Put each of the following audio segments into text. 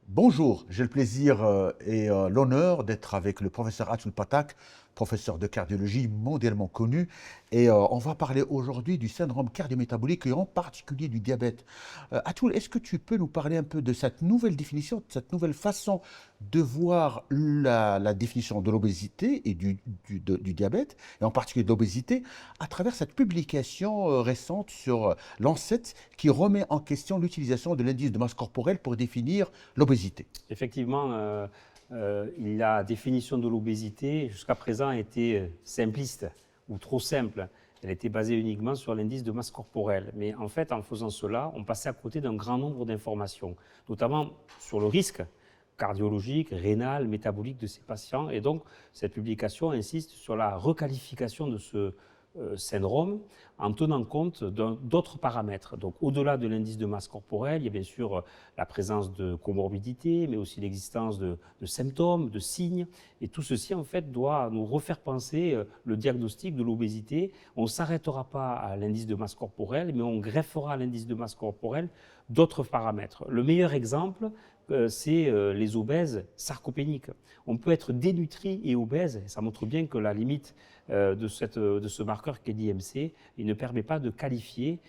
Bonjour, j'ai le plaisir et l'honneur d'être avec le professeur Atul Patak, professeur de cardiologie mondialement connu. Et on va parler aujourd'hui du syndrome cardiométabolique et en particulier du diabète. Atul, est-ce que tu peux nous parler un peu de cette nouvelle définition, de cette nouvelle façon de voir la définition de l'obésité et du diabète, et en particulier de l'obésité, à travers cette publication récente sur Lancet qui remet en question l'utilisation de l'indice de masse corporelle pour définir l'obésité? Effectivement, la définition de l'obésité, jusqu'à présent, était simpliste ou trop simple. Elle était basée uniquement sur l'indice de masse corporelle. Mais en fait, en faisant cela, on passait à côté d'un grand nombre d'informations, notamment sur le risque cardiologique, rénal, métabolique de ces patients. Et donc, cette publication insiste sur la requalification de ce syndrome en tenant compte d'autres paramètres. Donc, au-delà de l'indice de masse corporelle, il y a bien sûr la présence de comorbidités, mais aussi l'existence de symptômes, de signes. Et tout ceci, en fait, doit nous refaire penser le diagnostic de l'obésité. On ne s'arrêtera pas à l'indice de masse corporelle, mais on greffera à l'indice de masse corporelle d'autres paramètres. Le meilleur exemple, c'est les obèses sarcopéniques. On peut être dénutri et obèse, et ça montre bien que la limite de ce marqueur qu'est l'IMC, il ne permet pas de qualifier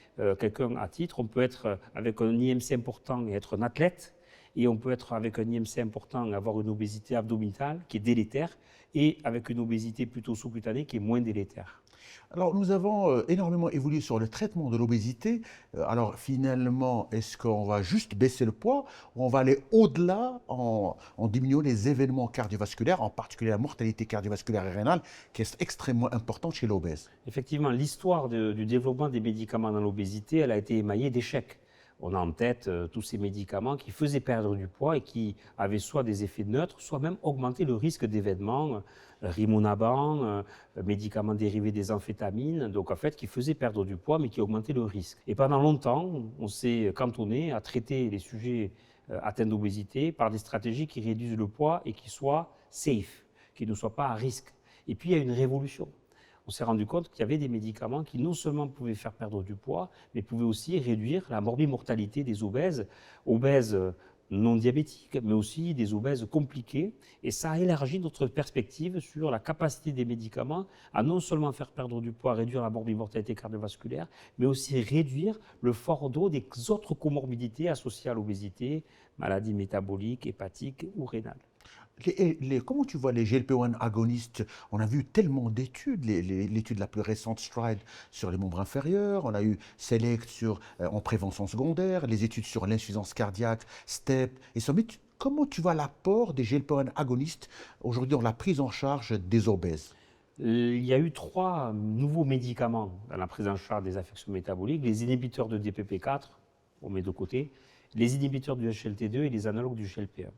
quelqu'un à titre. On peut être avec un IMC important et être un athlète, et on peut être avec un IMC important et avoir une obésité abdominale qui est délétère, et avec une obésité plutôt sous-cutanée qui est moins délétère. Alors, nous avons énormément évolué sur le traitement de l'obésité. Alors, finalement, est-ce qu'on va juste baisser le poids ou on va aller au-delà en diminuant les événements cardiovasculaires, en particulier la mortalité cardiovasculaire et rénale, qui est extrêmement importante chez l'obèse? Effectivement, l'histoire du développement des médicaments dans l'obésité, elle a été émaillée d'échecs. On a en tête tous ces médicaments qui faisaient perdre du poids et qui avaient soit des effets neutres, soit même augmenté le risque d'événements, Rimonaban, médicaments dérivés des amphétamines, donc en fait qui faisaient perdre du poids mais qui augmentaient le risque. Et pendant longtemps, on s'est cantonné à traiter les sujets atteints d'obésité par des stratégies qui réduisent le poids et qui soient safe, qui ne soient pas à risque. Et puis il y a une révolution. On s'est rendu compte qu'il y avait des médicaments qui non seulement pouvaient faire perdre du poids, mais pouvaient aussi réduire la morbimortalité des obèses non diabétiques, mais aussi des obèses compliquées. Et ça a élargi notre perspective sur la capacité des médicaments à non seulement faire perdre du poids, réduire la morbimortalité cardiovasculaire, mais aussi réduire le fardeau des autres comorbidités associées à l'obésité, maladies métaboliques, hépatiques ou rénales. Comment tu vois les GLP-1 agonistes? On a vu tellement d'études, l'étude la plus récente, STRIDE, sur les membres inférieurs, on a eu SELECT en prévention secondaire, les études sur l'insuffisance cardiaque, STEP et SUMMIT. Comment tu vois l'apport des GLP-1 agonistes aujourd'hui dans la prise en charge des obèses? Il y a eu trois nouveaux médicaments dans la prise en charge des affections métaboliques, les inhibiteurs de DPP4, on met de côté, les inhibiteurs du SGLT2 et les analogues du GLP1.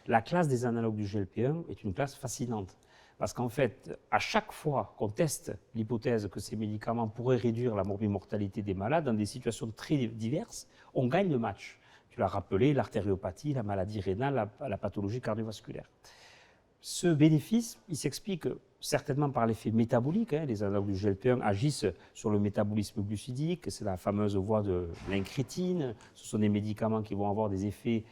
La classe des analogues du GLP1 est une classe fascinante, parce qu'en fait, à chaque fois qu'on teste l'hypothèse que ces médicaments pourraient réduire la morbimortalité des malades dans des situations très diverses, on gagne le match. Tu l'as rappelé, l'artériopathie, la maladie rénale, la pathologie cardiovasculaire. Ce bénéfice, il s'explique certainement par l'effet métabolique. Les analogues du GLP-1 agissent sur le métabolisme glucidique, c'est la fameuse voie de l'incrétine. Ce sont des médicaments qui vont avoir des effets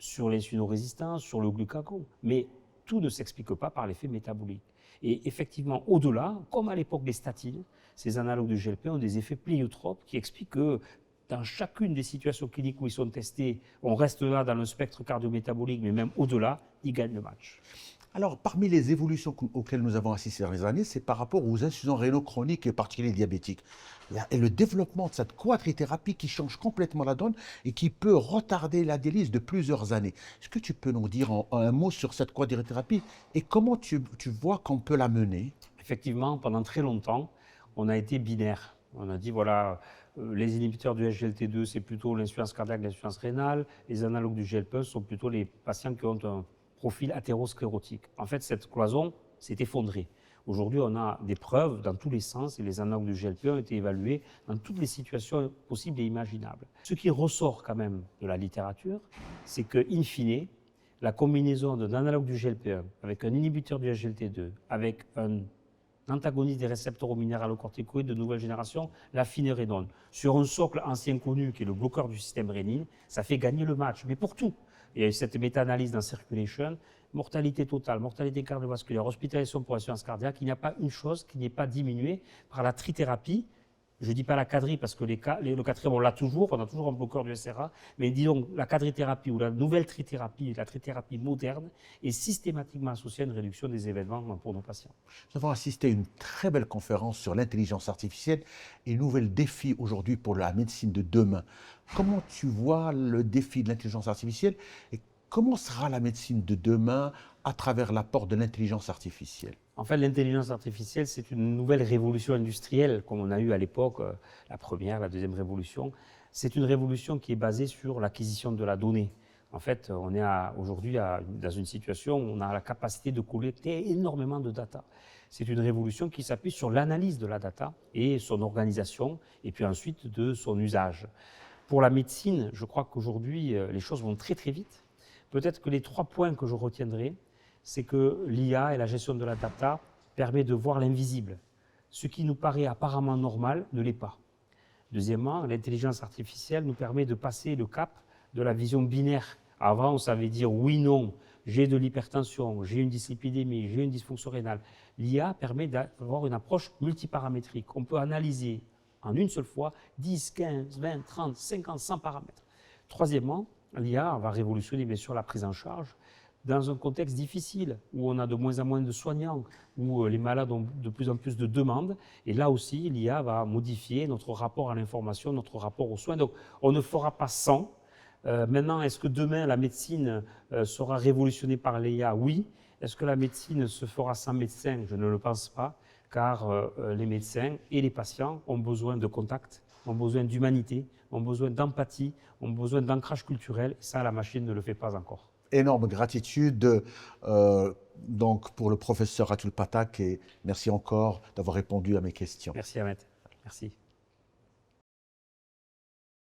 sur l'insulinorésistance, sur le glucagon. Mais tout ne s'explique pas par l'effet métabolique. Et effectivement, au-delà, comme à l'époque des statines, ces analogues du GLP-1 ont des effets pléiotropes qui expliquent que dans chacune des situations cliniques où ils sont testés, on reste là dans le spectre cardiométabolique, mais même au-delà, ils gagnent le match. Alors, parmi les évolutions auxquelles nous avons assisté dans les années, c'est par rapport aux insuffisants rénaux chroniques et particulièrement diabétiques. Et le développement de cette quadrithérapie qui change complètement la donne et qui peut retarder la dialyse de plusieurs années. Est-ce que tu peux nous dire un mot sur cette quadrithérapie et comment tu vois qu'on peut la mener? Effectivement, pendant très longtemps, on a été binaire. On a dit, voilà, les inhibiteurs du SGLT2, c'est plutôt l'insuffisance cardiaque, l'insuffisance rénale. Les analogues du GLP-1 sont plutôt les patients qui ont un profil athérosclérotique. En fait, cette cloison s'est effondrée. Aujourd'hui, on a des preuves dans tous les sens et les analogues du GLP-1 ont été évalués dans toutes les situations possibles et imaginables. Ce qui ressort quand même de la littérature, c'est que, in fine, la combinaison d'un analogue du GLP-1 avec un inhibiteur du SGLT2, avec un antagoniste des récepteurs aux minéralocorticoïdes de nouvelle génération, la finérénone, sur un socle ancien connu qui est le bloqueur du système rénine, ça fait gagner le match. Mais pour tout, il y a eu cette méta-analyse dans Circulation, mortalité totale, mortalité cardiovasculaire, hospitalisation pour insuffisance cardiaque, il n'y a pas une chose qui n'est pas diminuée par la trithérapie. Je ne dis pas la quadri parce que le quatrième, on l'a toujours, on a toujours un bloqueur du SRA, mais disons la quadrithérapie ou la nouvelle trithérapie, la trithérapie moderne, est systématiquement associée à une réduction des événements pour nos patients. Nous avons assisté à une très belle conférence sur l'intelligence artificielle et un nouvel défi aujourd'hui pour la médecine de demain. Comment tu vois le défi de l'intelligence artificielle et comment sera la médecine de demain à travers l'apport de l'intelligence artificielle? En fait, l'intelligence artificielle, c'est une nouvelle révolution industrielle, comme on a eu à l'époque, la première, la deuxième révolution. C'est une révolution qui est basée sur l'acquisition de la donnée. En fait, on est aujourd'hui dans une situation où on a la capacité de collecter énormément de data. C'est une révolution qui s'appuie sur l'analyse de la data et son organisation, et puis ensuite de son usage. Pour la médecine, je crois qu'aujourd'hui, les choses vont très très vite. Peut-être que les 3 points que je retiendrai, c'est que l'IA et la gestion de la data permet de voir l'invisible. Ce qui nous paraît apparemment normal ne l'est pas. Deuxièmement, l'intelligence artificielle nous permet de passer le cap de la vision binaire. Avant, on savait dire oui, non, j'ai de l'hypertension, j'ai une dyslipidémie, j'ai une dysfonction rénale. L'IA permet d'avoir une approche multiparamétrique. On peut analyser en une seule fois 10, 15, 20, 30, 50, 100 paramètres. Troisièmement, l'IA va révolutionner bien sûr la prise en charge dans un contexte difficile où on a de moins en moins de soignants, où les malades ont de plus en plus de demandes. Et là aussi, l'IA va modifier notre rapport à l'information, notre rapport aux soins. Donc, on ne fera pas sans. Maintenant, est-ce que demain, la médecine sera révolutionnée par l'IA? Oui. Est-ce que la médecine se fera sans médecin? Je ne le pense pas, car les médecins et les patients ont besoin de contact, ont besoin d'humanité, ont besoin d'empathie, ont besoin d'ancrage culturel. Et ça, la machine ne le fait pas encore. Énorme gratitude donc pour le professeur Atul Pathak et merci encore d'avoir répondu à mes questions. Merci Ahmed. Merci.